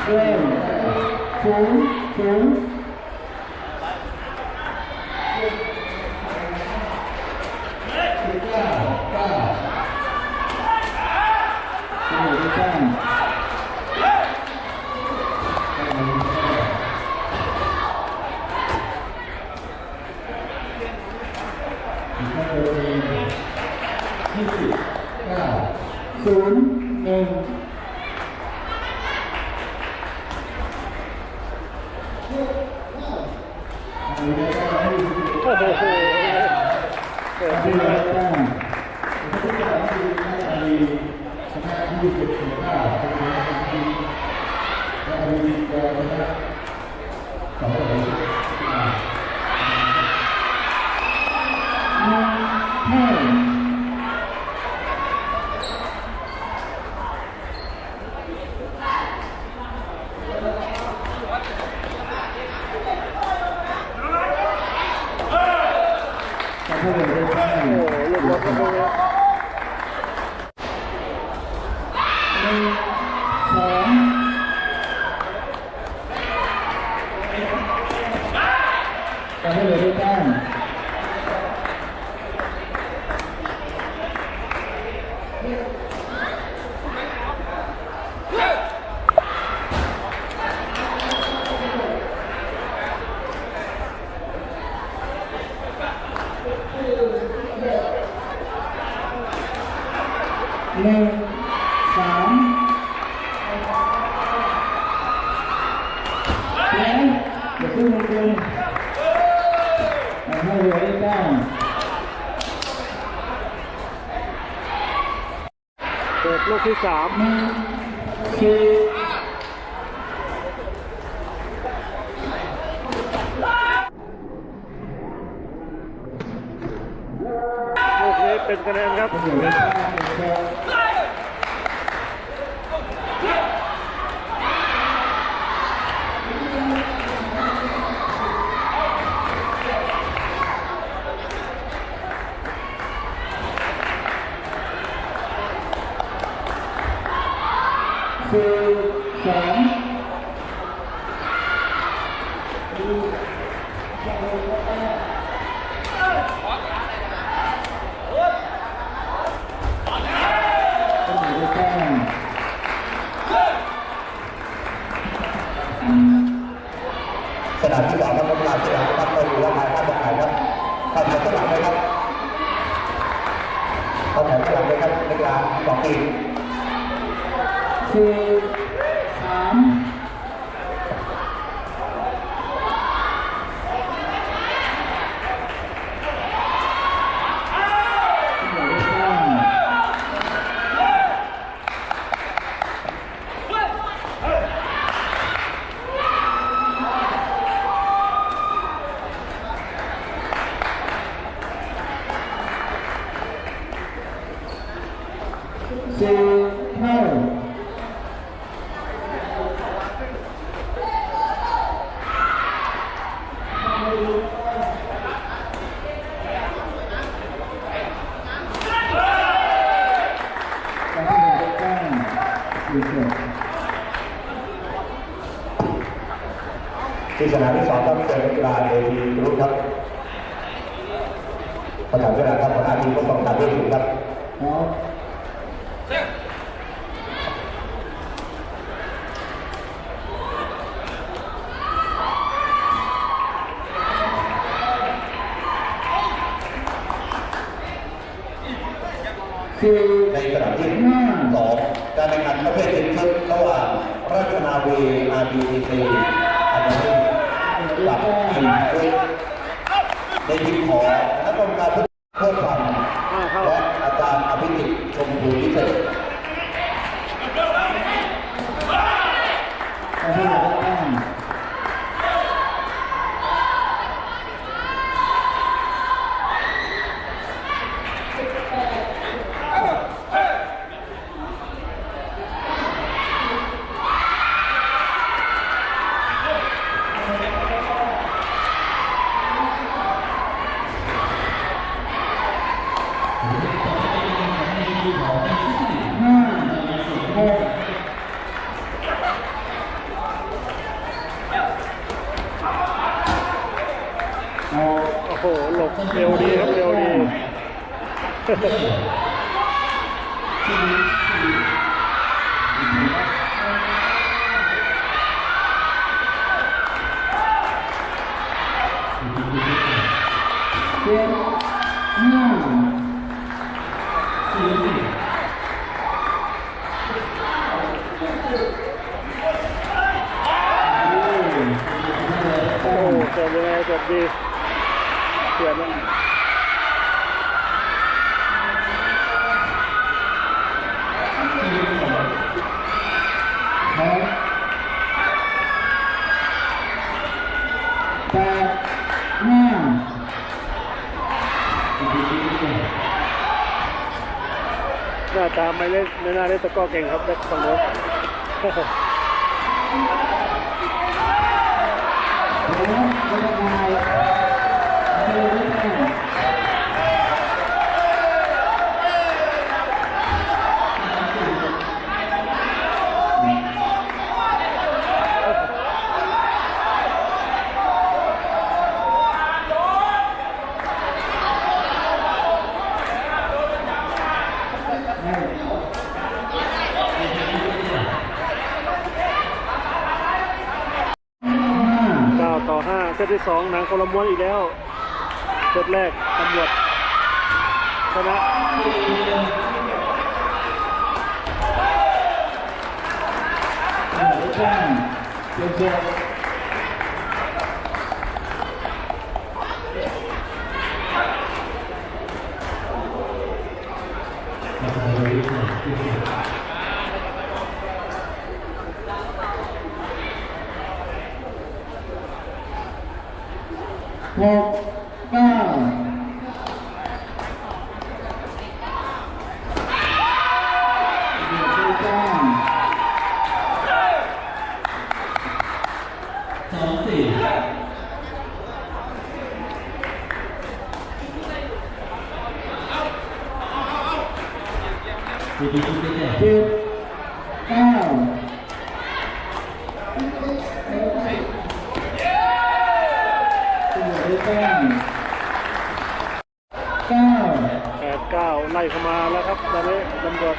เริ่มศูนย์ศูนย์ศูนย์หนึ่งโอ้โหเกิดขึ้นแล้วชนะที่10-9และอเมริกาชนะ2-1โอ้โหหลุดรถมาเลยการให้เหลือด้วยแต้ม1-3แล้วอย่าขึ้นลงทุนให้เหลือด้วยแต้มเปิดลูกที่3คือลูกนี้เป็นคะแนนครับสนามที่2ครับสนามที่2ครับเราอยู่ว่าใครครับบอกใครครับเข้าแถวข้างหลังเลยครับเข้าแถวข้างหลังเลยครับนักกีฬา2 ทีม3เท่าที่สนามที่2ครับเจอนักกีฬาเอทีรุ่นครับประธานเวลาครับหัวหน้าทีมก็ต้องการด้วยครับในสนามที่2การแข่งขันประเภททีมชุดระหว่างราชนาวี RBC อันดับหนึ่งกับทีมชุดในทีมของนักกรรมการเพื่อความและอาจารย์อภิจิตรชมพูพิเศษ หหลบเร็วดีครับเร็วดี โอ้จบยังไงจบดีเสียนะ หน้าตาไม่เล่นไม่น่าเล่นตะกร้อเก่งครับแบ็คฝั่งโน้น9-5 เซตที่ 2หนังคนละม้วนอีกแล้วเซตแรกตำรวจชนะ8-9ไล่เข้ามาแล้วครับตอนนี้ตำรวจ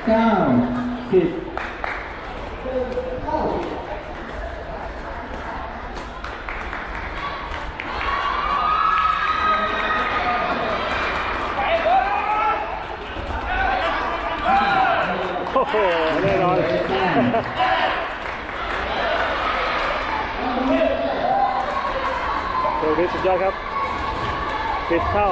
เข้าโอ้โหแน่นอนโชว์นี้สุดยอดครับปิดเข้า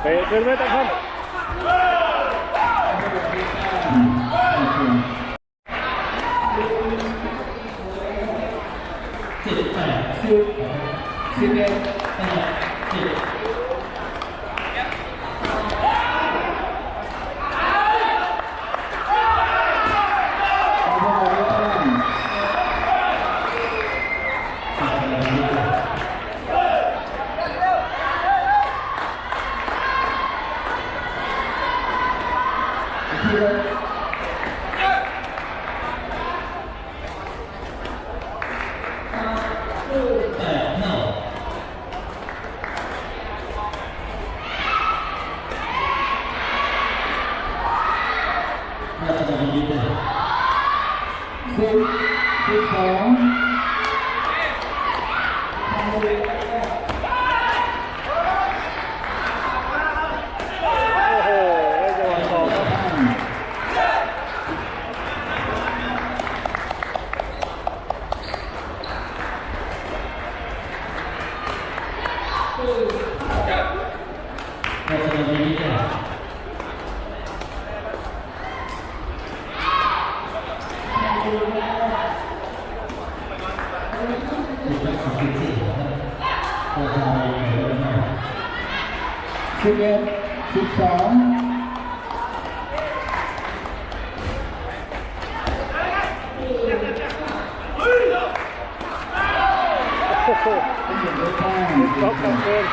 เตะขึ้นไม่ต้อง โอ้โหจังหวะสองครับ11-12โอ้โหล็อกกับเกิน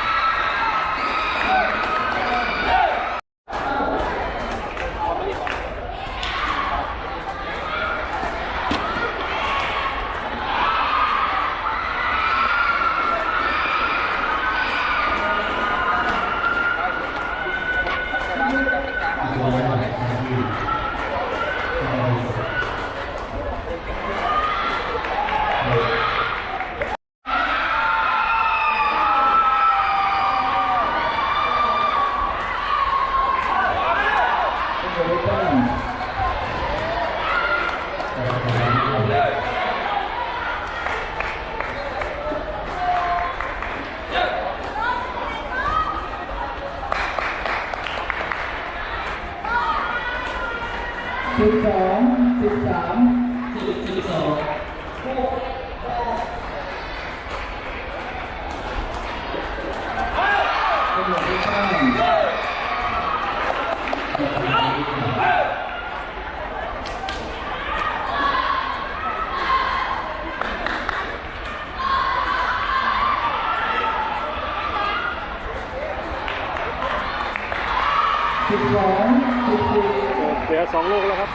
เสีย2 ลูกแล้วครับ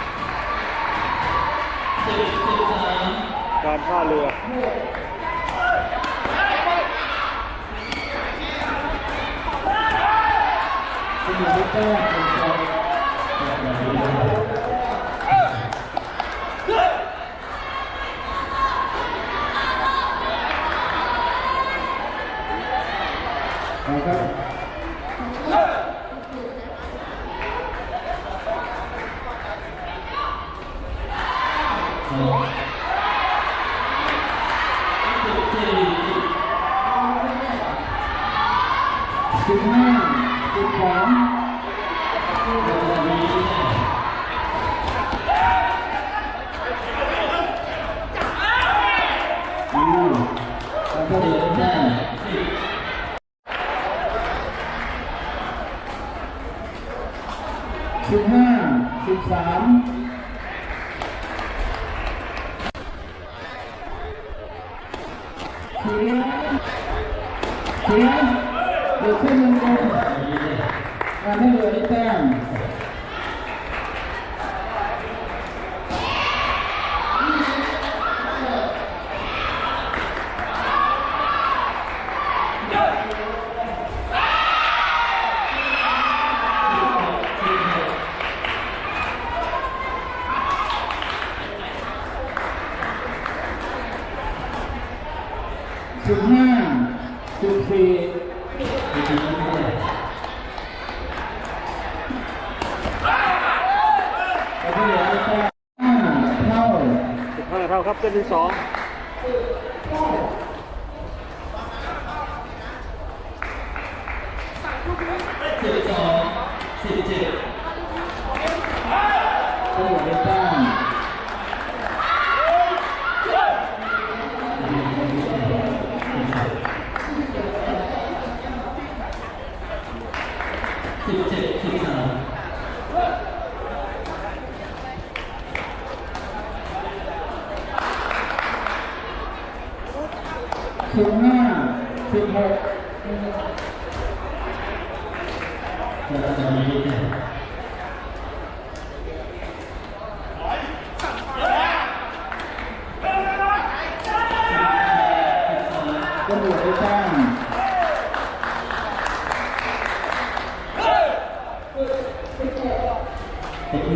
การท่าเรือเดี๋ยวเส้นลงงานให้เหลือได้แต้ม15 เท่าครับเป็นที่215-16 ต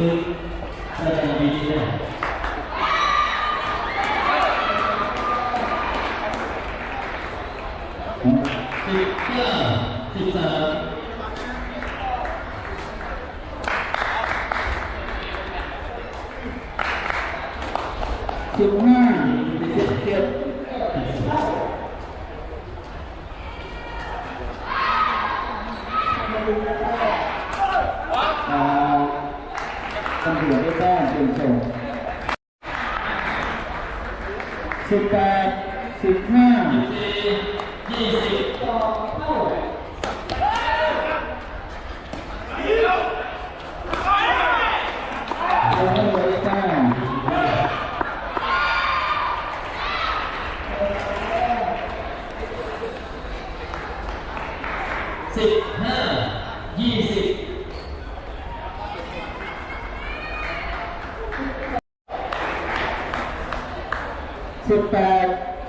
ำรวจได้แต้มเป็นส่ง18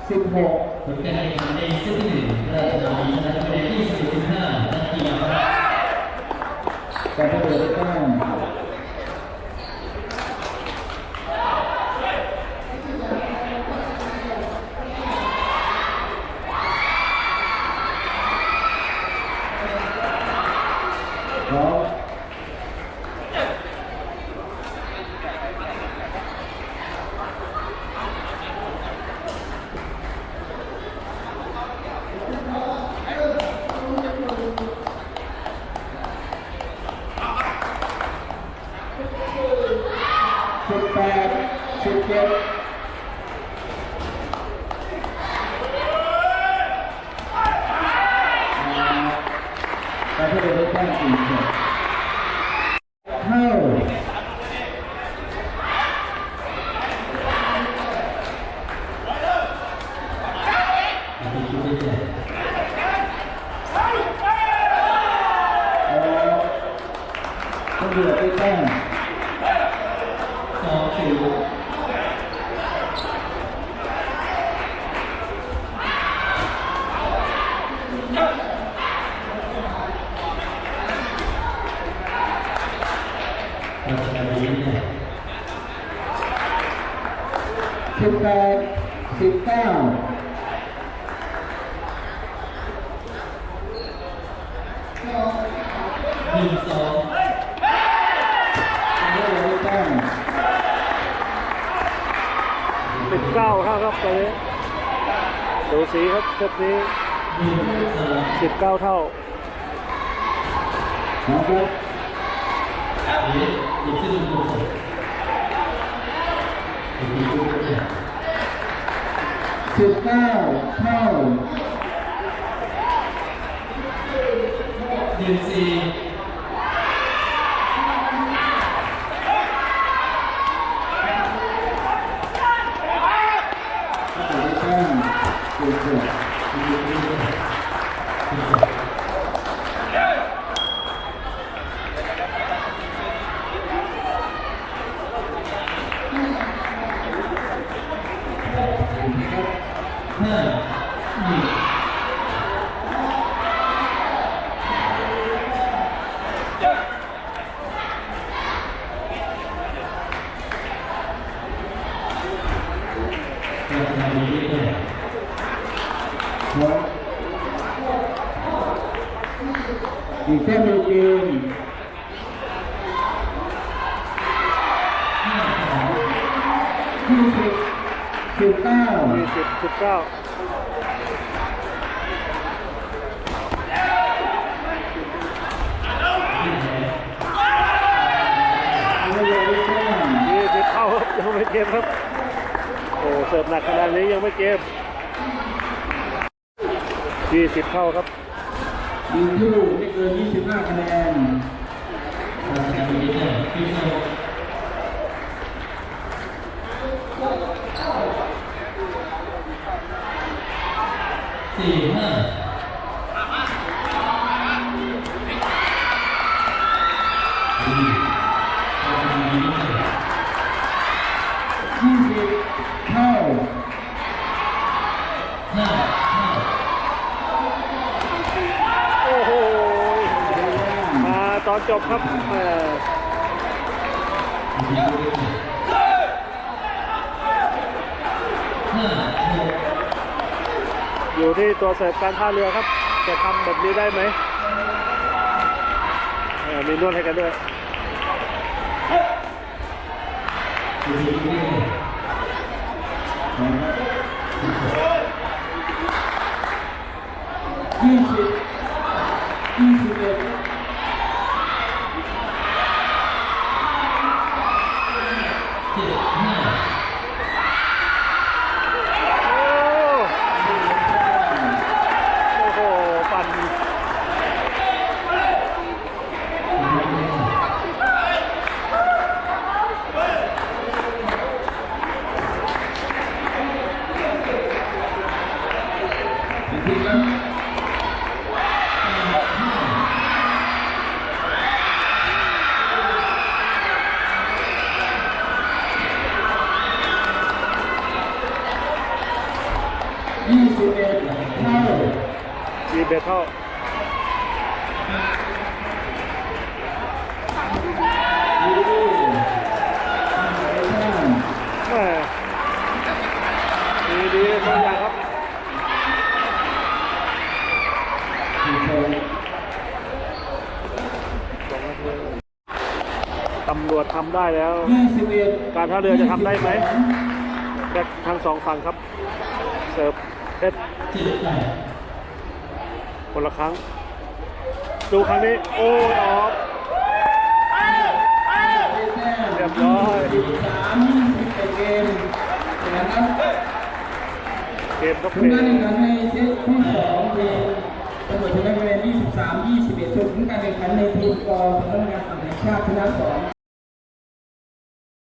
15ผลการแข่งขันในเซตที่1ราชนาวีชนะไปได้21-15นักกีฬาการประเดิมแต้มการที่เราได้แต้ม4เท่าต้องเดือดได้แต้ม19ครับตอนนี้ดูสีครับเซตนี้19 เท่าอีกแค่เดียวเกม19 เข้าครับยังไม่เกมครับโอ้เสิร์ฟหนักขนาดนี้ยังไม่เกม20 เข้าครับยิงที่ลูกไม่เกิน25 คะแนนโอ้โหมาตอนจบครับ อยู่ที่ตัวเสิร์ฟการท่าเรือครับจะทำแบบนี้ได้ไหมมีนวดให้กันด้วย21 เท่าดีบางอย่างครับตำรวจทำได้แล้วการท่าเรือจะทำได้ไหมแบกทั้งสองฝั่งครับเสิร์ฟเพชรคนละครั้งดูครั้งนี้โอ้ดอกเรียบร้อยเกมก็ ผ เป ล ลี่ย การ น แข่งขันในเซตที่2เป็นตำรวจชนะคะแนน23-21ส่วนผลการแข่งขันในทีมกอสำนักงานตำรวจแห่งชาติชนะ2